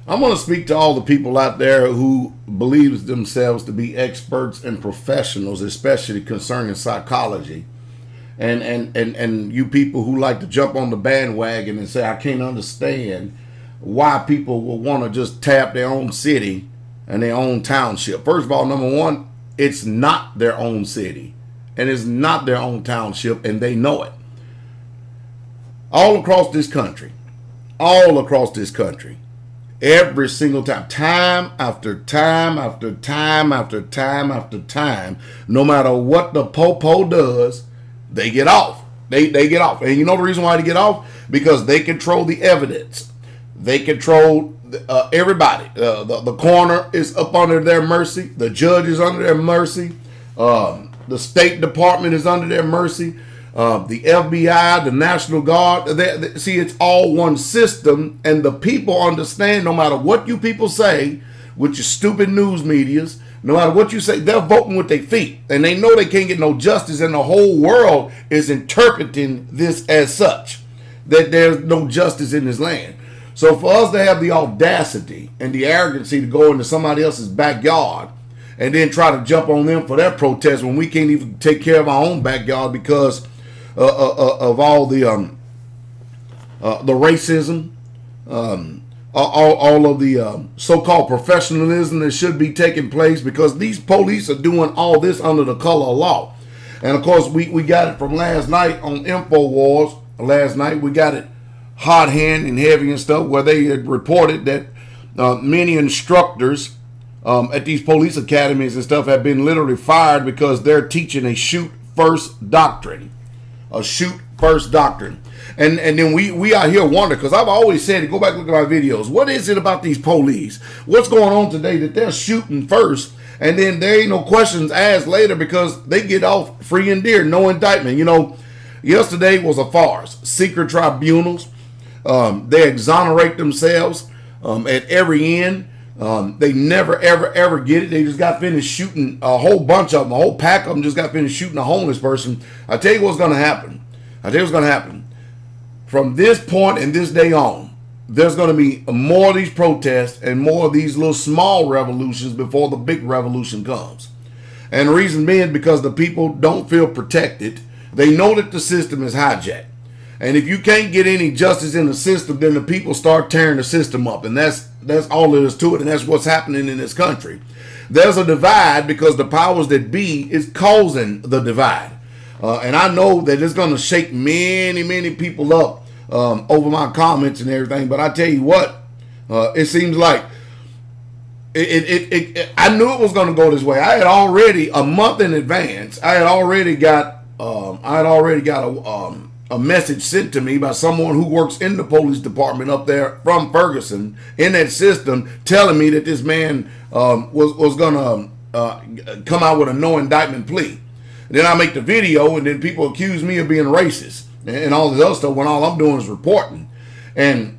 I'm going to speak to all the people out there who believe themselves to be experts and professionals, especially concerning psychology. And you people who like to jump on the bandwagon and say, I can't understand why people will want to just tap their own city and their own township. First of all, number one, it's not their own city and it's not their own township, and they know it. All across this country, every single time after time after time after time after time, no matter what the popo does, they get off. They get off. And you know the reason why they get off? Because they control the evidence. They control everybody. The coroner is up under their mercy. The judge is under their mercy. The State Department is under their mercy. The FBI, the National Guard. See, it's all one system, and the people understand no matter what you people say with your stupid news medias, no matter what you say, they're voting with their feet, and they know they can't get no justice, and the whole world is interpreting this as such, that there's no justice in this land. So for us to have the audacity and the arrogancy to go into somebody else's backyard and then try to jump on them for their protest when we can't even take care of our own backyard because of all the racism, all of the so-called professionalism that should be taking place, because these police are doing all this under the color of law. And of course, we got it from last night on InfoWars. Last night we got it hot hand and heavy and stuff, where they had reported that many instructors at these police academies and stuff have been literally fired because they're teaching a shoot first doctrine. A shoot first doctrine. And then we out here wonder, because I've always said, go back and look at my videos, what is it about these police? What's going on today that they're shooting first and then there ain't no questions asked later because they get off free and dear, no indictment? You know, yesterday was a farce. Secret tribunals, they exonerate themselves at every end. They never, ever get it. They just got finished shooting a whole bunch of them. A whole pack of them just got finished shooting a homeless person. I tell you what's going to happen. From this point and this day on, there's going to be more of these protests and more of these little small revolutions before the big revolution comes. And the reason being because the people don't feel protected. They know that the system is hijacked. And if you can't get any justice in the system, then the people start tearing the system up. And that's all there is to it. And that's what's happening in this country. There's a divide because the powers that be is causing the divide. And I know that it's going to shake many people up over my comments and everything. But I tell you what, it seems like I knew it was going to go this way. I had already, a month in advance, I had already got a message sent to me by someone who works in the police department up there from Ferguson in that system, telling me that this man was going to come out with a no indictment plea. Then I make the video, and then people accuse me of being racist and all this other stuff when all I'm doing is reporting. And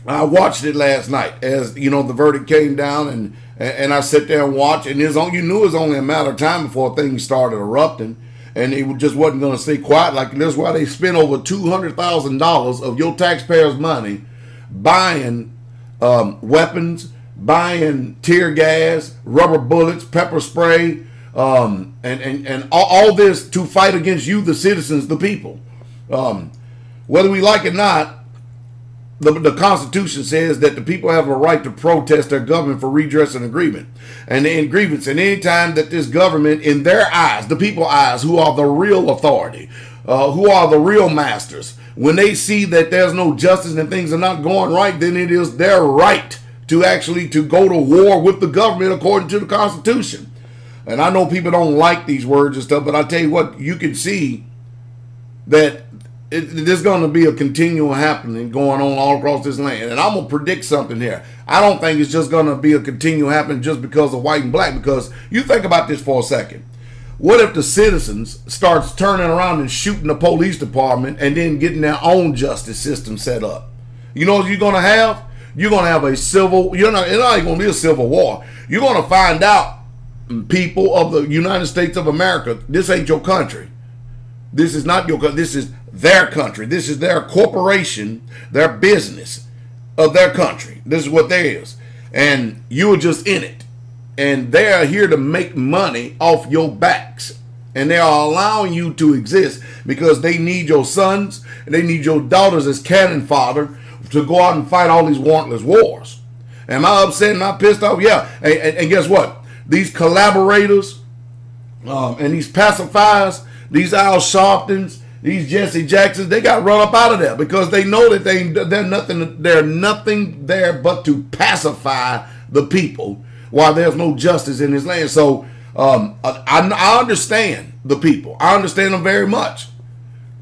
I watched it last night as, you know, the verdict came down, and I sat there and watched, and you knew it was only a matter of time before things started erupting. And it just wasn't going to stay quiet. Like, that's why they spent over $200,000 of your taxpayers' money buying weapons, buying tear gas, rubber bullets, pepper spray, and all this to fight against you, the citizens, the people. Whether we like it or not, the Constitution says that the people have a right to protest their government for redress and agreement. And in grievance, and any time that this government, in their eyes, the people's eyes, who are the real authority, who are the real masters, when they see that there's no justice and things are not going right, then it is their right to actually to go to war with the government according to the Constitution. And I know people don't like these words and stuff, but I tell you what, you can see that there's going to be a continual happening going on all across this land. And I'm going to predict something here. I don't think it's just going to be a continual happening just because of white and black. Because you think about this for a second. What if the citizens starts turning around and shooting the police department and then getting their own justice system set up? You know what you're going to have? You're going to have a civil, it's not even going to be a civil war. You're going to find out, people of the United States of America, this ain't your country. This is not your country. This is their country. This is their corporation, their business of their country. This is what there is. and you're just in it. And they are here to make money off your backs. And they are allowing you to exist because they need your sons and they need your daughters as cannon fodder to go out and fight all these warrantless wars. Am I upset? Am I pissed off? Yeah. And guess what? These collaborators and these pacifiers, these Al Sharptons, these Jesse Jacksons, they got run up out of there because they know that they're nothing there but to pacify the people while there's no justice in this land. So I understand the people. I understand them very much.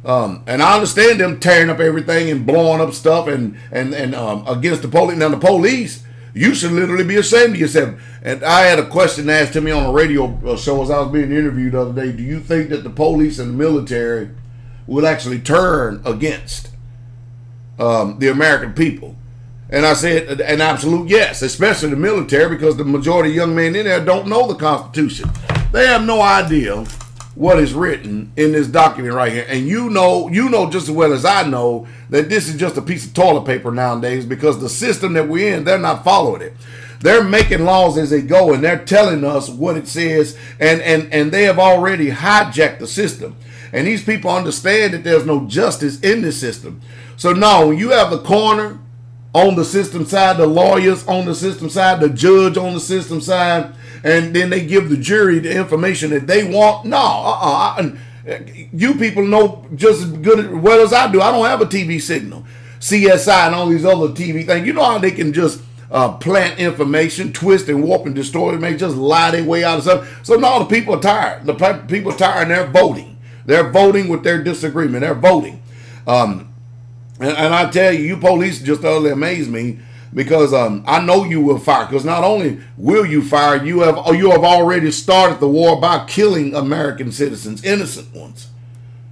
And I understand them tearing up everything and blowing up stuff and against the police. Now, the police, you should literally be ashamed of yourself. And I had a question asked to me on a radio show as I was being interviewed the other day. Do you think that the police and the military will actually turn against the American people? And I said an absolute yes, especially the military, because the majority of young men in there don't know the Constitution. They have no idea what is written in this document right here. And you know just as well as I know that this is just a piece of toilet paper nowadays, because the system that we're in, they're not following it. They're making laws as they go, and they're telling us what it says, and they have already hijacked the system. And these people understand that there's no justice in this system. So now when you have the coroner on the system side, the lawyers on the system side, the judge on the system side, and then they give the jury the information that they want. No, you people know just as good as well as I do. I don't have a TV signal. CSI and all these other TV things. You know how they can just plant information, twist and warp and distort and make just lie their way out of something. So now the people are tired. The people are tired and they're voting. They're voting with their disagreement. They're voting. And I tell you, you police just utterly amaze me, because I know you will fire. Because not only will you fire, you have already started the war by killing American citizens, innocent ones.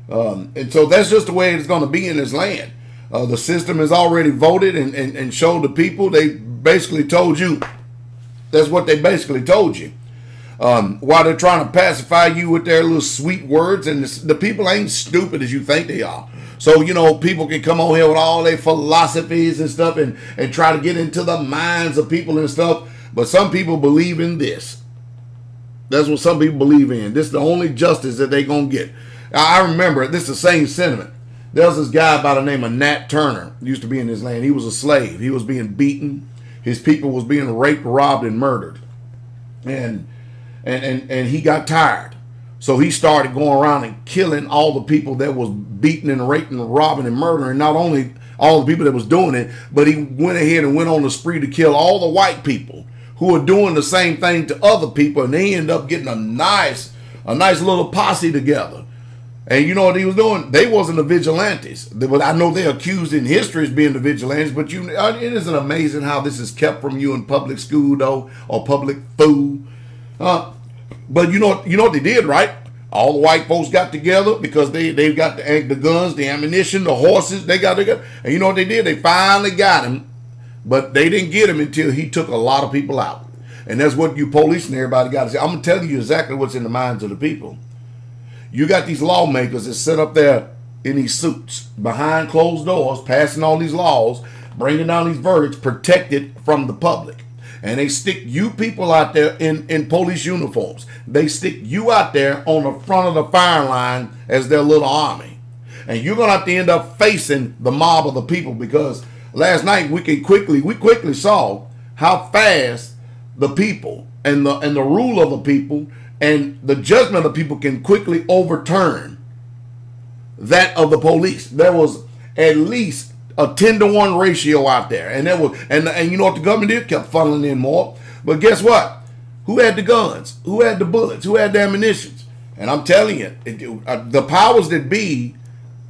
And so that's just the way it's going to be in this land. The system has already voted and showed the people. They basically told you. That's what they basically told you. While they're trying to pacify you with their little sweet words. And the people ain't stupid as you think they are. So, you know, people can come on here with all their philosophies and stuff and try to get into the minds of people and stuff. But some people believe in this. That's what some people believe in. This is the only justice that they're going to get. I remember, this is the same sentiment. There was this guy by the name of Nat Turner. Used to be in this land. He was a slave. He was being beaten. His people was being raped, robbed, and murdered. And he got tired. So he started going around and killing all the people that was beating and raping and robbing and murdering. Not only all the people that was doing it, but he went ahead and went on the spree to kill all the white people who were doing the same thing to other people. And they ended up getting a nice little posse together. And you know what he was doing? They wasn't the vigilantes. I know they're accused in history as being the vigilantes, but it isn't amazing how this is kept from you in public school, though, or public food. But you know what they did, right? All the white folks got together because they've got the guns, the ammunition, the horses. They got. And you know what they did? They finally got him, but they didn't get him until he took a lot of people out. And that's what you police and everybody got to say. I'm going to tell you exactly what's in the minds of the people. You got these lawmakers that sit up there in these suits behind closed doors, passing all these laws, bringing down these verdicts, protected from the public. And they stick you people out there in police uniforms. They stick you out there on the front of the firing line as their little army. And you're going to have to end up facing the mob of the people, because last night we quickly saw how fast the people and the rule of the people and the judgment of the people can quickly overturn that of the police. There was at least a 10-to-1 ratio out there, and you know what the government did? Kept funneling in more. But guess what? Who had the guns? Who had the bullets? Who had the ammunition? And I'm telling you, the powers that be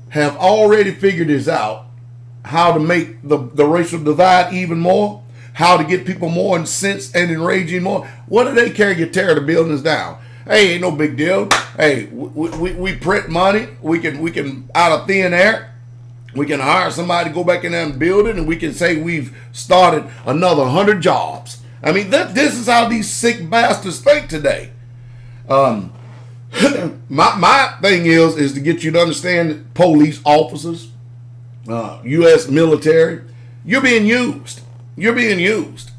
have already figured this out: how to make the racial divide even more, how to get people more incensed and enraging more. What do they care? You tear the buildings down. Hey, ain't no big deal. Hey, we print money. We can out of thin air. We can hire somebody to go back in there and build it, and we can say we've started another 100 jobs. I mean, this is how these sick bastards think today. My thing is to get you to understand that police officers, U.S. military, you're being used. You're being used.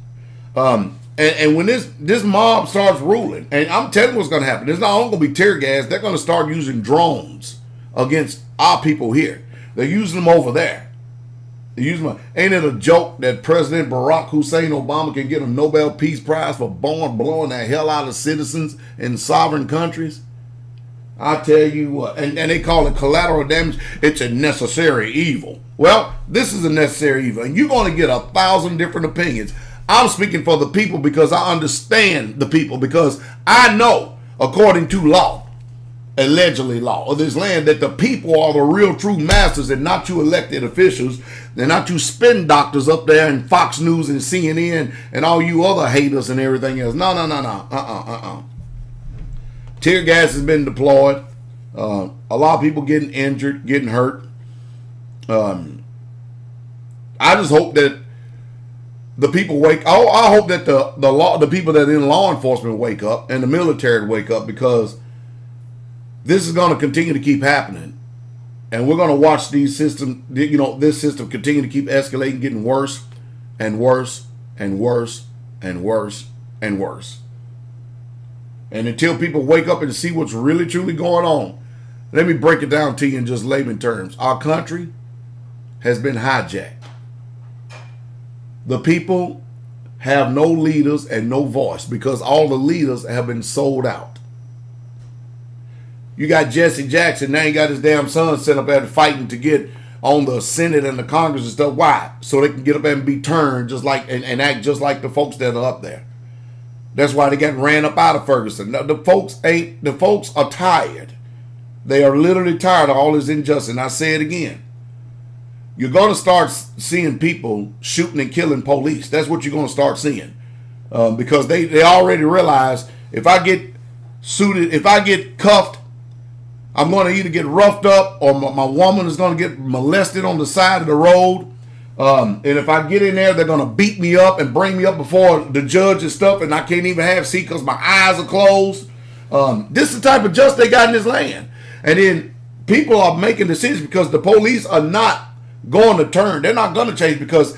And when this mob starts ruling, and I'm telling you what's going to happen, it's not only going to be tear gas. They're going to start using drones against our people here. They're using them over there. They're using them. Ain't it a joke that President Barack Hussein Obama can get a Nobel Peace Prize for blowing the hell out of citizens in sovereign countries? I tell you what, and they call it collateral damage. It's a necessary evil. Well, this is a necessary evil, and you're going to get 1,000 different opinions. I'm speaking for the people because I understand the people, because I know, according to law, allegedly law of this land, that the people are the real true masters and not you elected officials. They're not you spin doctors up there in Fox News and CNN and all you other haters and everything else. No. Tear gas has been deployed. A lot of people getting injured, getting hurt. I just hope that the people wake. Oh, I hope that the people that are in law enforcement wake up and the military wake up, because this is going to continue to keep happening, and we're going to watch these systems. This system continue to keep escalating, getting worse and worse and worse and worse and worse. And until people wake up and see what's really truly going on, let me break it down to you in just layman terms. Our country has been hijacked. The people have no leaders and no voice because all the leaders have been sold out. You got Jesse Jackson, now he got his damn son set up there fighting to get on the Senate and the Congress and stuff. Why? So they can get up there and be turned just like and act just like the folks that are up there. That's why they got ran up out of Ferguson. Now, the folks are tired. They are literally tired of all this injustice. And I say it again. You're going to start seeing people shooting and killing police. That's what you're going to start seeing. Because they already realize if I get suited, if I get cuffed, I'm going to either get roughed up or my woman is going to get molested on the side of the road. And if I get in there, they're going to beat me up and bring me up before the judge and stuff, and I can't even have seat because my eyes are closed. This is the type of justice they got in this land. And then people are making decisions because the police are not going to turn. They're not going to change, because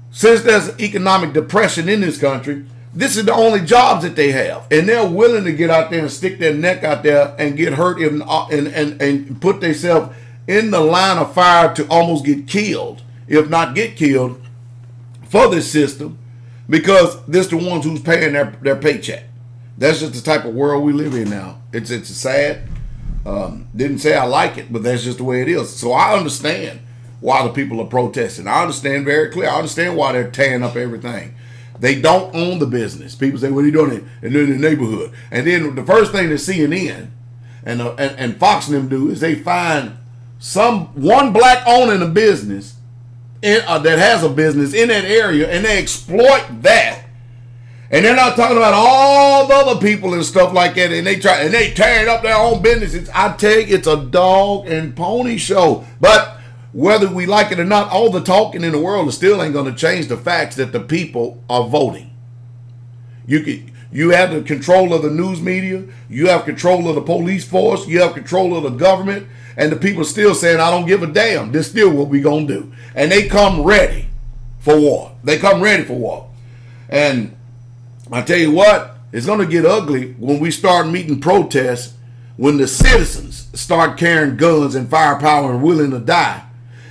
since there's economic depression in this country, this is the only jobs that they have. And they're willing to get out there and stick their neck out there and get hurt and put themselves in the line of fire to almost get killed, if not get killed, for this system, because this the ones who's paying their paycheck. That's just the type of world we live in now. It's sad. Didn't say I like it, but that's just the way it is. So I understand why the people are protesting. I understand very clear. I understand why they're tearing up everything. They don't own the business. People say, what are you doing in the neighborhood? And then the first thing that CNN and Fox and them do is they find one black owning a business that has a business in that area, and they exploit that. And they're not talking about all the other people and stuff like that, and they tearing up their own businesses. I tell you, it's a dog and pony show. But whether we like it or not, all the talking in the world still ain't going to change the facts that the people are voting. You have the control of the news media, you have control of the police force, you have control of the government, and the people still saying, I don't give a damn. This is still what we gonna do. And they come ready for war. They come ready for war. And I tell you what, it's gonna get ugly when we start meeting protests, when the citizens start carrying guns and firepower and willing to die,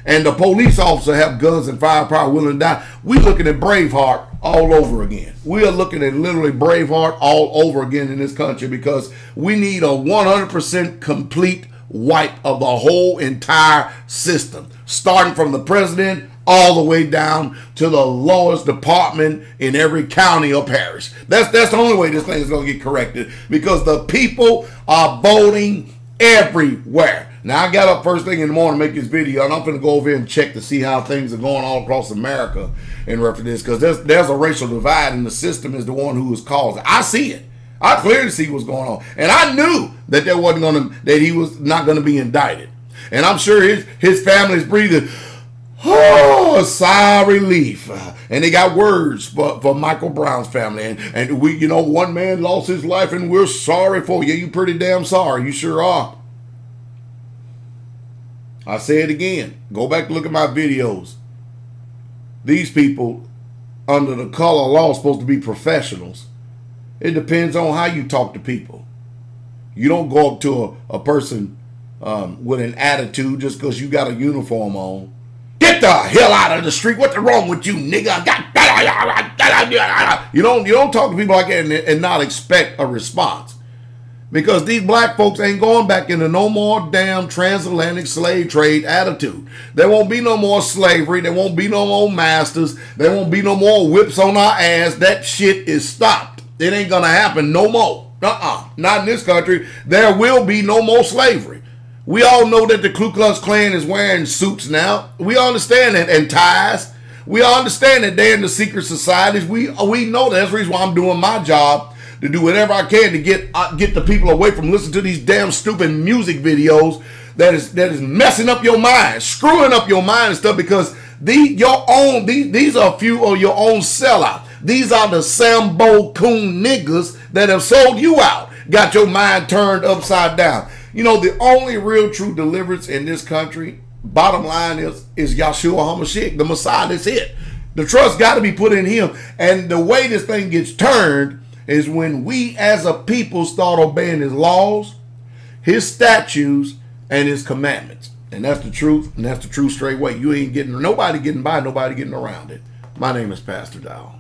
and the police officer have guns and firepower willing to die. We looking at Braveheart all over again. We are looking at literally Braveheart all over again in this country, because we need a 100% complete wipe of the whole entire system, starting from the president all the way down to the lowest department in every county or parish. That's the only way this thing is going to get corrected, because the people are voting everywhere. Now, I got up first thing in the morning to make this video, and I'm going to go over here and check to see how things are going all across America in reference to this, because there's a racial divide, and the system is the one who is causing it. I see it. I clearly see what's going on. And I knew that he was not going to be indicted. And I'm sure his family's breathing, a sigh of relief. And they got words for Michael Brown's family. And we, one man lost his life, and we're sorry for you. You pretty damn sorry. You sure are. I say it again. Go back and look at my videos. These people under the color of law supposed to be professionals. It depends on how you talk to people. You don't go up to a person with an attitude just because you got a uniform on. Get the hell out of the street. What's wrong with you, nigga? You don't talk to people like that and not expect a response. Because these black folks ain't going back into no more damn transatlantic slave trade attitude. There won't be no more slavery. There won't be no more masters. There won't be no more whips on our ass. That shit is stopped. It ain't gonna happen no more. Not in this country. There will be no more slavery. We all know that the Ku Klux Klan is wearing suits now. We understand that, and ties. We understand that they're in the secret societies. We know that. That's the reason why I'm doing my job, to do whatever I can to get the people away from listening to these damn stupid music videos that is messing up your mind, screwing up your mind and stuff, because these are a few of your own sellouts. These are the Sambo coon niggas that have sold you out, got your mind turned upside down. You know, the only real true deliverance in this country, bottom line, is Yahshua HaMashiach, the Messiah. That's it. The trust got to be put in him. And the way this thing gets turned is when we as a people start obeying his laws, his statutes, and his commandments. And that's the truth, and that's the true straight way. You ain't getting, nobody getting by, nobody getting around it. My name is Pastor Dowell.